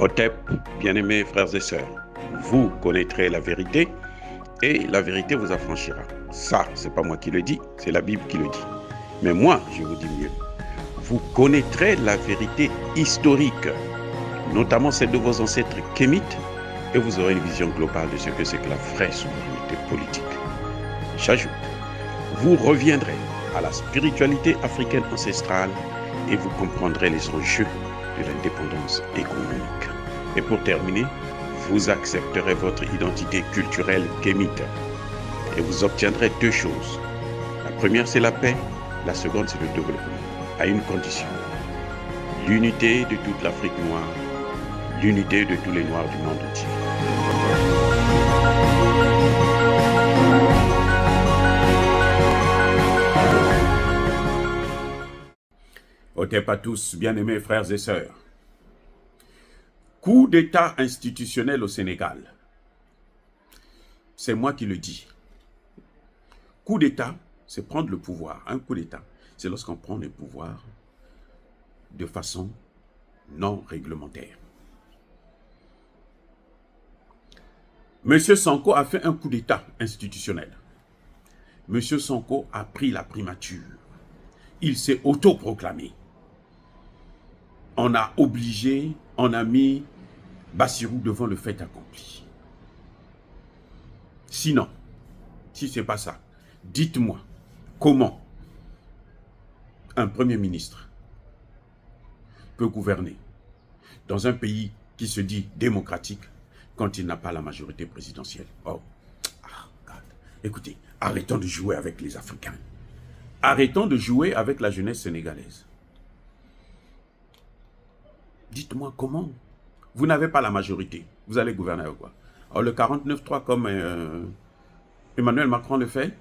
Otep, bien-aimés frères et sœurs, vous connaîtrez la vérité et la vérité vous affranchira. Ça, c'est pas moi qui le dis, c'est la Bible qui le dit. Mais moi, je vous dis mieux. Vous connaîtrez la vérité historique, notamment celle de vos ancêtres kémites, et vous aurez une vision globale de ce que c'est que la vraie souveraineté politique. J'ajoute, vous reviendrez à la spiritualité africaine ancestrale et vous comprendrez les enjeux de l'indépendance économique. Et pour terminer, vous accepterez votre identité culturelle kémite et vous obtiendrez deux choses. La première, c'est la paix. La seconde, c'est le développement, à une condition. L'unité de toute l'Afrique noire, l'unité de tous les Noirs du monde entier. Otep à tous, bien-aimés frères et sœurs. Coup d'État institutionnel au Sénégal. C'est moi qui le dis. Coup d'État, c'est prendre le pouvoir. Un coup d'État, c'est lorsqu'on prend le pouvoir de façon non réglementaire. Monsieur Sonko a fait un coup d'État institutionnel. Monsieur Sonko a pris la primature. Il s'est autoproclamé. On a obligé, on a mis Bassirou devant le fait accompli. Sinon, si ce n'est pas ça, dites-moi comment un Premier ministre peut gouverner dans un pays qui se dit démocratique quand il n'a pas la majorité présidentielle. Oh, God. Écoutez, arrêtons de jouer avec les Africains. Arrêtons de jouer avec la jeunesse sénégalaise. Dites-moi comment. Vous n'avez pas la majorité. Vous allez gouverner avec quoi? Alors le 49-3 comme Emmanuel Macron le fait.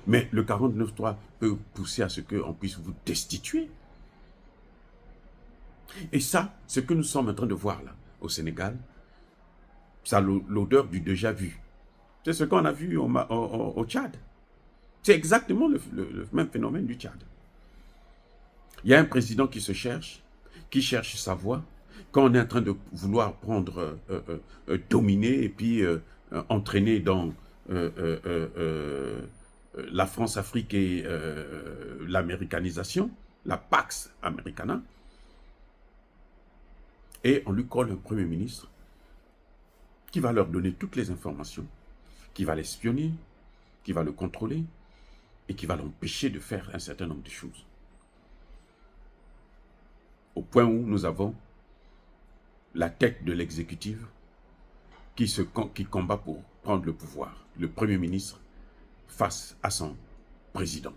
Mais le 49-3 peut pousser à ce qu'on puisse vous destituer. Et ça, ce que nous sommes en train de voir là, au Sénégal, ça a l'odeur du déjà vu. C'est ce qu'on a vu au Tchad. C'est exactement le même phénomène du Tchad. Il y a un président qui se cherche, qui cherche sa voie, quand on est en train de vouloir prendre, dominer et puis entraîner dans la France-Afrique et l'américanisation, la Pax Americana, et on lui colle un Premier ministre qui va leur donner toutes les informations, qui va l'espionner, qui va le contrôler et qui va l'empêcher de faire un certain nombre de choses. Au point où nous avons la tête de l'exécutif qui combat pour prendre le pouvoir, le Premier ministre face à son président.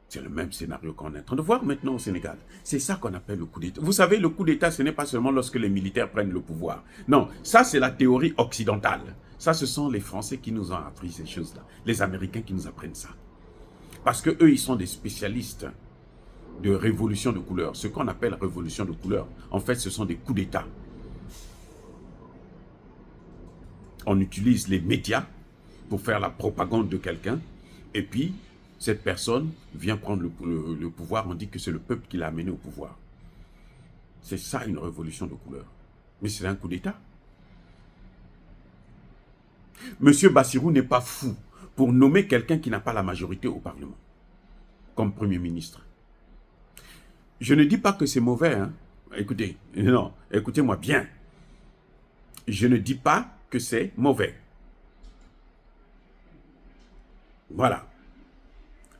C'est le même scénario qu'on est en train de voir maintenant au Sénégal. C'est ça qu'on appelle le coup d'État. Vous savez, le coup d'État, ce n'est pas seulement lorsque les militaires prennent le pouvoir. Non, ça c'est la théorie occidentale. Ça, ce sont les Français qui nous ont appris ces choses-là. Les Américains qui nous apprennent ça. Parce qu'eux, ils sont des spécialistes de révolution de couleur. Ce qu'on appelle révolution de couleur, en fait, ce sont des coups d'État. On utilise les médias pour faire la propagande de quelqu'un, et puis cette personne vient prendre le pouvoir, on dit que c'est le peuple qui l'a amené au pouvoir. C'est ça une révolution de couleur. Mais c'est un coup d'État. Monsieur Bassirou n'est pas fou pour nommer quelqu'un qui n'a pas la majorité au Parlement, comme Premier ministre. Je ne dis pas que c'est mauvais, hein. Écoutez, non, écoutez-moi bien. Je ne dis pas que c'est mauvais. Voilà.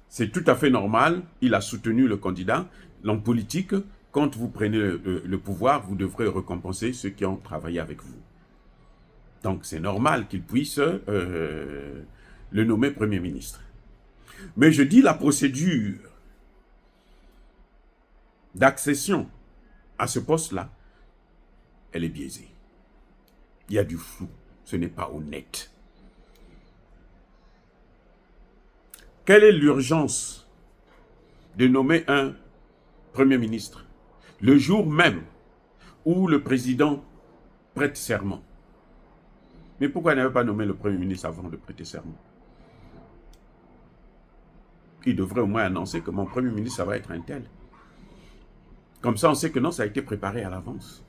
C'est tout à fait normal, il a soutenu le candidat. En politique, quand vous prenez le pouvoir, vous devrez récompenser ceux qui ont travaillé avec vous. Donc c'est normal qu'il puisse le nommer Premier ministre. Mais je dis la procédure d'accession à ce poste-là, elle est biaisée. Il y a du flou, ce n'est pas honnête. Quelle est l'urgence de nommer un Premier ministre le jour même où le président prête serment? Mais pourquoi il n'avait pas nommé le Premier ministre avant de prêter serment? Il devrait au moins annoncer que mon Premier ministre, ça va être un tel. Comme ça, on sait que non, ça a été préparé à l'avance.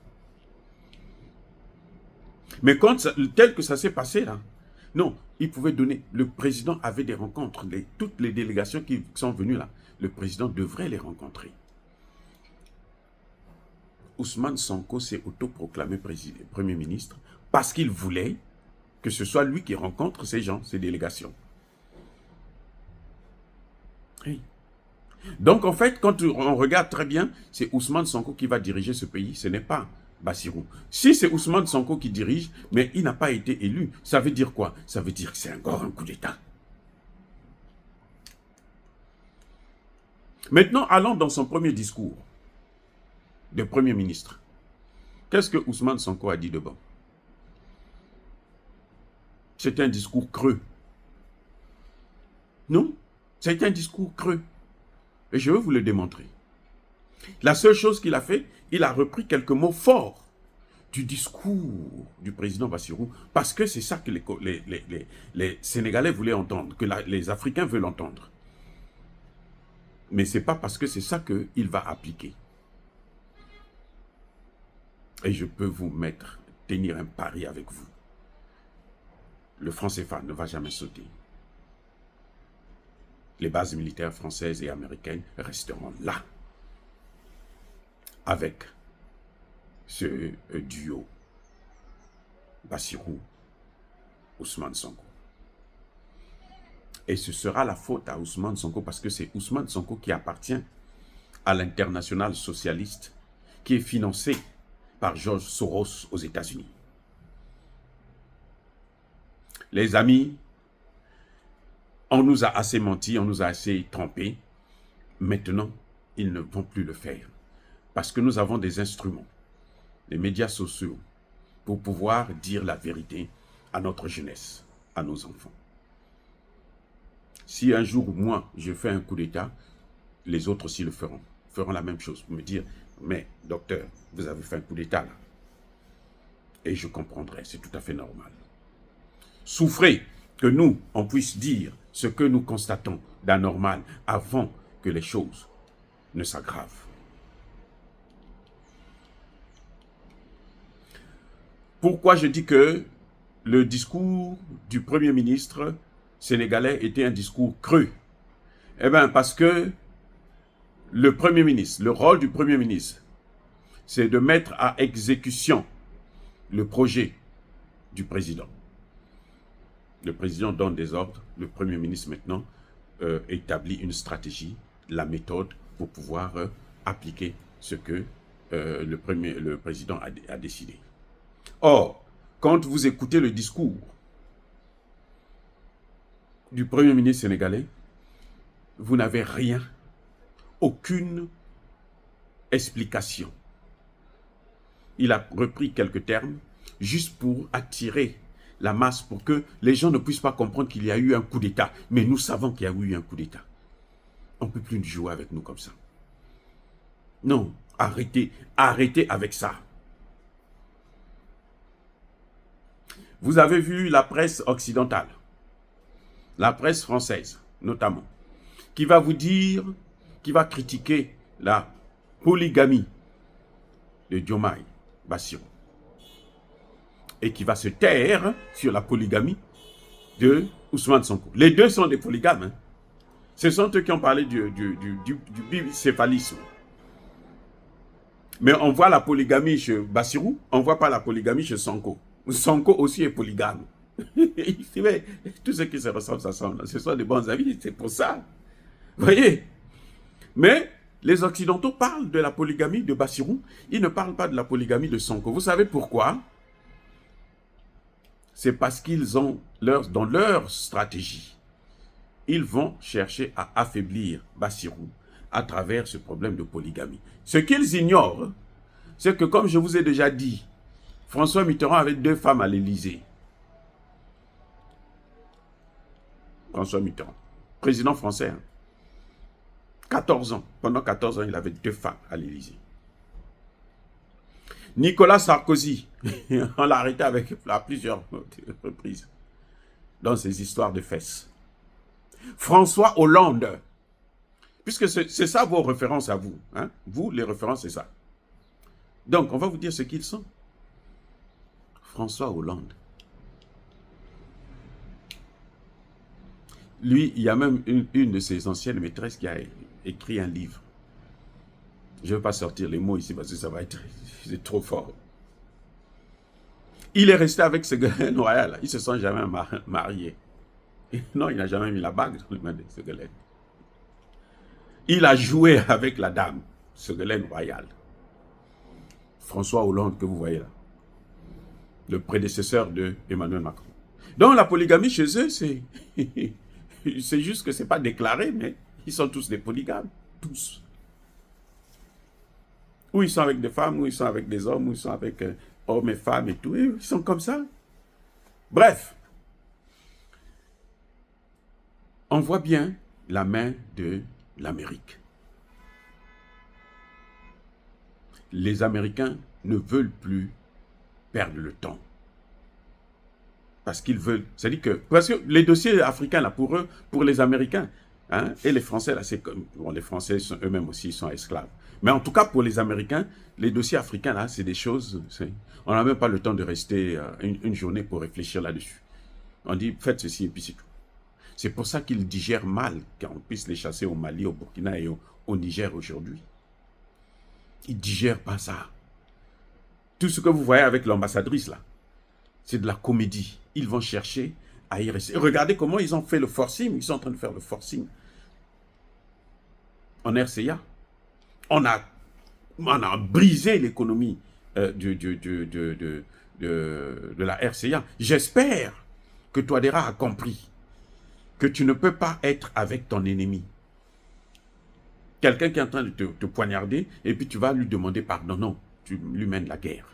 Mais quand tel que ça s'est passé là, non, il pouvait donner. Le président avait des rencontres. Toutes les délégations qui sont venues là, le président devrait les rencontrer. Ousmane Sonko s'est autoproclamé Premier ministre parce qu'il voulait que ce soit lui qui rencontre ces gens, ces délégations. Oui. Donc en fait, quand on regarde très bien, c'est Ousmane Sonko qui va diriger ce pays, ce n'est pas Bassirou. Si c'est Ousmane Sonko qui dirige, mais il n'a pas été élu, ça veut dire quoi? Ça veut dire que c'est encore un coup d'État. Maintenant, allons dans son premier discours de Premier ministre. Qu'est-ce que Ousmane Sonko a dit de bon? C'était un discours creux. Non, c'était un discours creux. Et je vais vous le démontrer. La seule chose qu'il a fait, il a repris quelques mots forts du discours du président Bassirou, parce que c'est ça que les Sénégalais voulaient entendre, que les Africains veulent entendre. Mais ce n'est pas parce que c'est ça qu'il va appliquer. Et je peux vous tenir un pari avec vous. Le franc CFA ne va jamais sauter. Les bases militaires françaises et américaines resteront là, avec ce duo Bassirou, Ousmane Sonko. Et ce sera la faute à Ousmane Sonko parce que c'est Ousmane Sonko qui appartient à l'international socialiste qui est financé par George Soros aux États-Unis. Les amis, on nous a assez menti, on nous a assez trompés. Maintenant, ils ne vont plus le faire. Parce que nous avons des instruments, les médias sociaux, pour pouvoir dire la vérité à notre jeunesse, à nos enfants. Si un jour, moi, je fais un coup d'État, les autres aussi le feront la même chose, pour me dire, mais docteur, vous avez fait un coup d'État là. Et je comprendrai, c'est tout à fait normal. Souffrez que nous, on puisse dire ce que nous constatons d'anormal avant que les choses ne s'aggravent. Pourquoi je dis que le discours du Premier ministre sénégalais était un discours creux? Eh bien, parce que le Premier ministre, le rôle du Premier ministre, c'est de mettre à exécution le projet du président. Le président donne des ordres, le Premier ministre maintenant établit une stratégie, la méthode pour pouvoir appliquer ce que le président a décidé. Or, quand vous écoutez le discours du Premier ministre sénégalais, vous n'avez rien, aucune explication. Il a repris quelques termes juste pour attirer la masse, pour que les gens ne puissent pas comprendre qu'il y a eu un coup d'État. Mais nous savons qu'il y a eu un coup d'État. On ne peut plus jouer avec nous comme ça. Non, arrêtez avec ça. Vous avez vu la presse occidentale, la presse française notamment, qui va vous dire, qui va critiquer la polygamie de Diomaye Bassirou et qui va se taire sur la polygamie de Ousmane Sonko. Les deux sont des polygames. Hein. Ce sont eux qui ont parlé du bicéphalisme. Mais on voit la polygamie chez Bassirou, on ne voit pas la polygamie chez Sonko. Sonko aussi est polygame. Tout ce qui se ressemble, ça ressemble. Ce sont des bons amis, c'est pour ça. Vous voyez? Mais les Occidentaux parlent de la polygamie de Bassirou, ils ne parlent pas de la polygamie de Sonko. Vous savez pourquoi? C'est parce qu'ils ont dans leur stratégie, ils vont chercher à affaiblir Bassirou à travers ce problème de polygamie. Ce qu'ils ignorent, c'est que, comme je vous ai déjà dit, François Mitterrand avait 2 femmes à l'Élysée. François Mitterrand, président français, hein. 14 ans. Pendant 14 ans, il avait 2 femmes à l'Élysée. Nicolas Sarkozy, on l'a arrêté à plusieurs reprises dans ses histoires de fesses. François Hollande, Puisque c'est ça vos références à vous. Hein? Vous, les références, c'est ça. Donc, on va vous dire ce qu'ils sont. François Hollande. Lui, il y a même une de ses anciennes maîtresses qui a écrit un livre. Je ne vais pas sortir les mots ici parce que ça va être c'est trop fort. Il est resté avec Ségolène Royal. Ils ne se sont jamais mariés. Non, il n'a jamais mis la bague dans les mains de Ségolène. Il a joué avec la dame, Ségolène Royal. François Hollande que vous voyez là. Le prédécesseur de Emmanuel Macron. Donc la polygamie chez eux, c'est c'est juste que ce n'est pas déclaré, mais ils sont tous des polygames. Tous. Ou ils sont avec des femmes, ou ils sont avec des hommes, ou ils sont avec hommes et femmes et tout. Et ils sont comme ça. Bref. On voit bien la main de l'Amérique. Les Américains ne veulent plus perdre le temps. Parce qu'ils veulent, c'est-à-dire que, parce que les dossiers africains, là, pour eux, pour les Américains, hein, et les Français, là, c'est comme, bon, les Français eux-mêmes aussi, ils sont esclaves. Mais en tout cas, pour les Américains, les dossiers africains, là, c'est des choses, on n'a même pas le temps de rester une journée pour réfléchir là-dessus. On dit, faites ceci et puis c'est tout. C'est pour ça qu'ils digèrent mal qu'on puisse les chasser au Mali, au Burkina et au Niger aujourd'hui. Ils ne digèrent pas ça. Tout ce que vous voyez avec l'ambassadrice, là, c'est de la comédie. Ils vont chercher à y rester. Regardez comment ils ont fait le forcing. Ils sont en train de faire le forcing en RCA. On a brisé l'économie de la RCA. J'espère que Touadéra a compris que tu ne peux pas être avec ton ennemi. Quelqu'un qui est en train de te poignarder, et puis tu vas lui demander pardon. Non, tu lui mènes la guerre.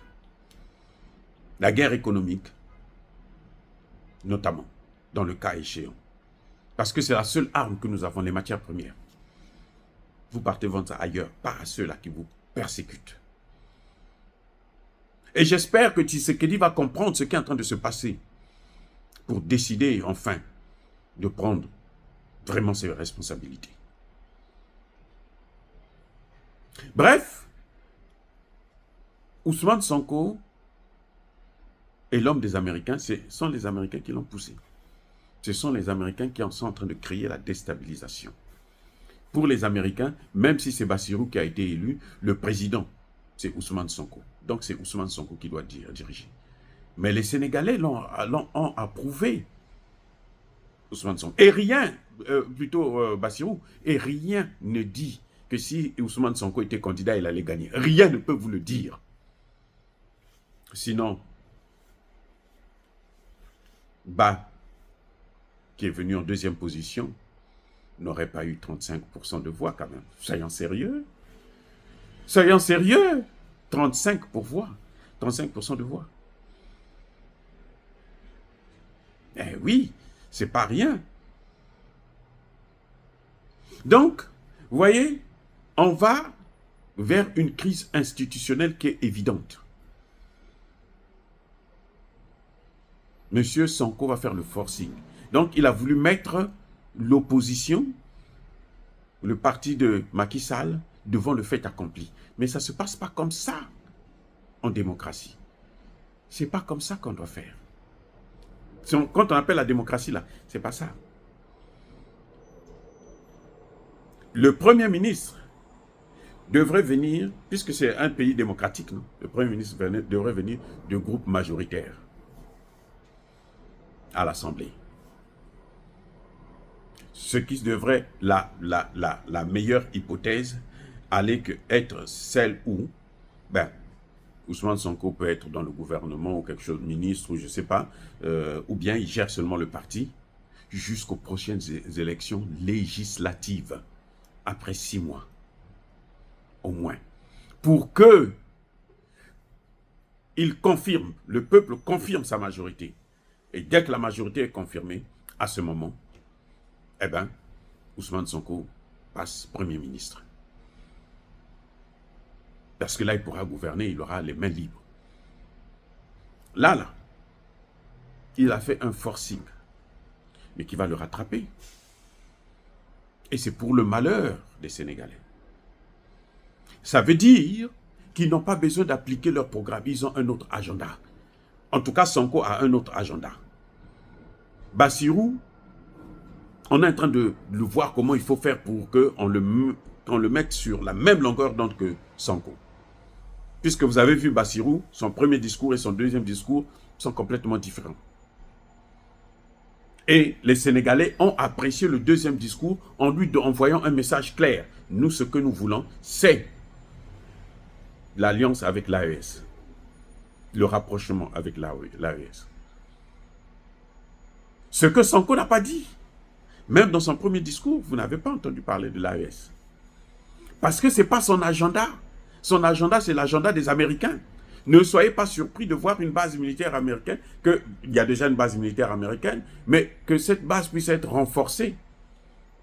La guerre économique, notamment, dans le cas échéant. Parce que c'est la seule arme que nous avons, les matières premières. Vous partez vendre ça ailleurs, pas à ceux-là qui vous persécutent. Et j'espère que Tshisekedi va comprendre ce qui est en train de se passer pour décider, enfin, de prendre vraiment ses responsabilités. Bref, Ousmane Sonko est l'homme des Américains. Ce sont les Américains qui l'ont poussé. Ce sont les Américains qui sont en train de créer la déstabilisation. Pour les Américains, même si c'est Bassirou qui a été élu, le président, c'est Ousmane Sonko. Donc c'est Ousmane Sonko qui doit diriger. Mais les Sénégalais ont approuvé Ousmane Sonko. Et rien, Bassirou, et rien ne dit que si Ousmane Sonko était candidat, il allait gagner. Rien ne peut vous le dire. Sinon, Ba, qui est venu en deuxième position, n'aurait pas eu 35% de voix quand même. Soyons sérieux. Soyons sérieux. 35% de voix. Eh oui, c'est pas rien. Donc, vous voyez, on va vers une crise institutionnelle qui est évidente. Monsieur Sonko va faire le forcing. Donc, il a voulu mettre l'opposition, le parti de Macky Sall, devant le fait accompli. Mais ça ne se passe pas comme ça en démocratie. Ce n'est pas comme ça qu'on doit faire. Quand on appelle la démocratie, là, ce n'est pas ça. Le Premier ministre devrait venir, puisque c'est un pays démocratique, non? Le Premier ministre devrait venir de groupe majoritaire à l'Assemblée. Ce qui devrait, la meilleure hypothèse, aller être celle où, Ousmane Sonko peut être dans le gouvernement ou quelque chose, ministre ou je ne sais pas, ou bien il gère seulement le parti jusqu'aux prochaines élections législatives, après 6 mois, au moins, pour que il confirme, le peuple confirme sa majorité. Et dès que la majorité est confirmée, à ce moment, eh bien, Ousmane Sonko passe Premier ministre. Parce que là, il pourra gouverner, il aura les mains libres. Là, il a fait un forcing, mais qui va le rattraper. Et c'est pour le malheur des Sénégalais. Ça veut dire qu'ils n'ont pas besoin d'appliquer leur programme. Ils ont un autre agenda. En tout cas, Sonko a un autre agenda. Bassirou, on est en train de voir comment il faut faire pour qu'on le mette sur la même longueur d'onde que Sonko. Puisque vous avez vu Bassirou, son premier discours et son deuxième discours sont complètement différents. Et les Sénégalais ont apprécié le deuxième discours en lui envoyant un message clair. Nous, ce que nous voulons, c'est l'alliance avec l'AES, le rapprochement avec l'AES. Ce que Sonko n'a pas dit. Même dans son premier discours, vous n'avez pas entendu parler de l'AES. Parce que ce n'est pas son agenda. Son agenda, c'est l'agenda des Américains. Ne soyez pas surpris de voir une base militaire américaine, qu'il y a déjà une base militaire américaine, mais que cette base puisse être renforcée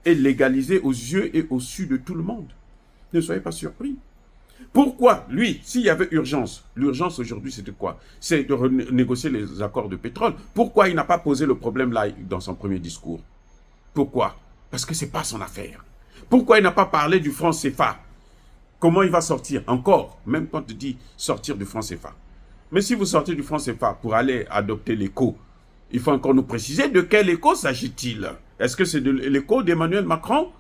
et légalisée aux yeux et au su de tout le monde. Ne soyez pas surpris. Pourquoi, lui, s'il y avait urgence, l'urgence aujourd'hui c'était quoi? C'est de renégocier les accords de pétrole. Pourquoi il n'a pas posé le problème là dans son premier discours? Pourquoi? Parce que ce n'est pas son affaire. Pourquoi il n'a pas parlé du franc CFA? Comment il va sortir? Encore, même quand il dit sortir du franc CFA. Mais si vous sortez du franc CFA pour aller adopter l'écho, il faut encore nous préciser de quel écho s'agit-il? Est-ce que c'est de l'écho d'Emmanuel Macron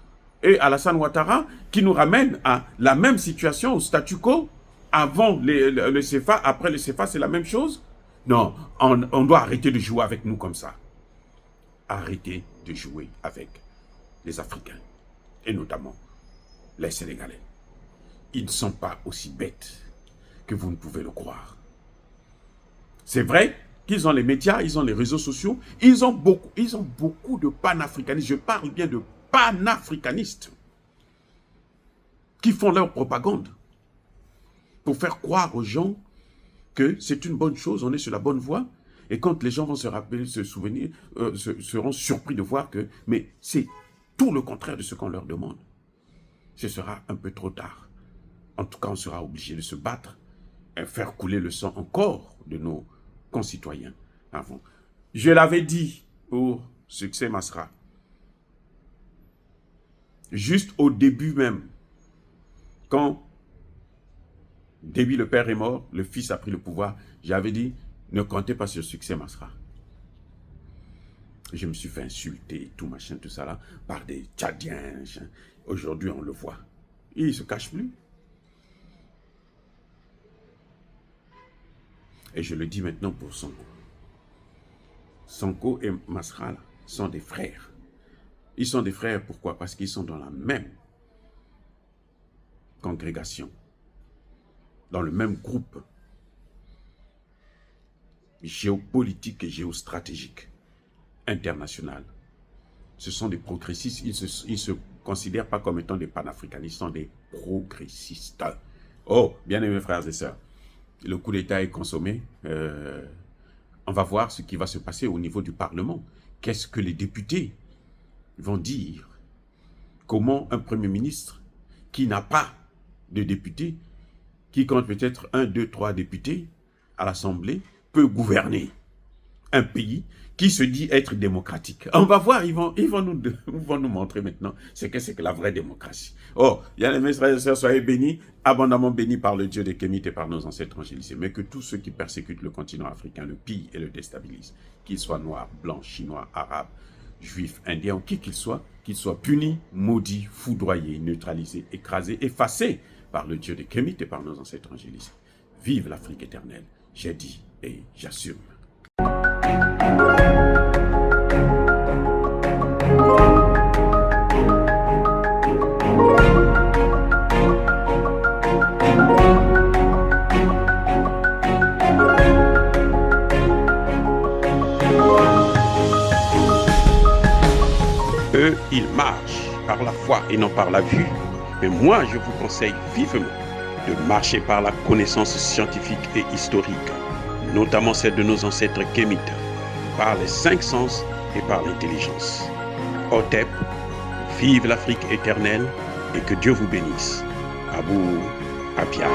et Alassane Ouattara qui nous ramène à la même situation, au statu quo? Avant le CFA, après le CFA, c'est la même chose? Non, on doit arrêter de jouer avec nous comme ça. Arrêtez de jouer avec les Africains, et notamment les Sénégalais. Ils ne sont pas aussi bêtes que vous ne pouvez le croire. C'est vrai qu'ils ont les médias, ils ont les réseaux sociaux, ils ont beaucoup de panafricanistes, je parle bien de panafricanistes, qui font leur propagande pour faire croire aux gens que c'est une bonne chose, on est sur la bonne voie. Et quand les gens vont se rappeler, se souvenir, seront surpris de voir que, mais c'est tout le contraire de ce qu'on leur demande. Ce sera un peu trop tard. En tout cas, on sera obligé de se battre et faire couler le sang encore de nos concitoyens avant. Je l'avais dit pour Succès Masra. Juste au début même, quand Déby le père est mort, le fils a pris le pouvoir, j'avais dit, ne comptez pas sur Succès Masra. Je me suis fait insulter, tout machin, tout ça là, par des Tchadiens. Aujourd'hui, on le voit. Il ne se cache plus. Et je le dis maintenant pour Sonko. Sonko et Masra là, sont des frères. Ils sont des frères, pourquoi? Parce qu'ils sont dans la même congrégation, dans le même groupe géopolitique et géostratégique international. Ce sont des progressistes, ils se considèrent pas comme étant des panafricanistes, ils sont des progressistes. Oh, bien-aimés frères et sœurs, le coup d'État est consommé. On va voir ce qui va se passer au niveau du Parlement. Qu'est-ce que les députés vont dire? Comment un Premier ministre qui n'a pas de députés, qui compte peut-être 1, 2, 3 députés à l'Assemblée, peut gouverner un pays qui se dit être démocratique? On va voir, ils vont nous montrer maintenant ce que c'est que la vraie démocratie. Oh, il y a les mes frères et sœurs, soyez bénis, abondamment bénis par le Dieu des Kémites et par nos ancêtres angélisés, mais que tous ceux qui persécutent le continent africain le pillent et le déstabilisent, qu'ils soient noirs, blancs, chinois, arabes, juifs, indiens, qui qu'ils soient punis, maudits, foudroyés, neutralisés, écrasés, effacés par le Dieu des Kémites et par nos ancêtres angélisés. Vive l'Afrique éternelle, j'ai dit et j'assume. Eux, ils marchent par la foi et non par la vue. Mais moi, je vous conseille vivement de marcher par la connaissance scientifique et historique, notamment celle de nos ancêtres kémites, par les 5 sens et par l'intelligence. Otep, vive l'Afrique éternelle et que Dieu vous bénisse. Abou Apia.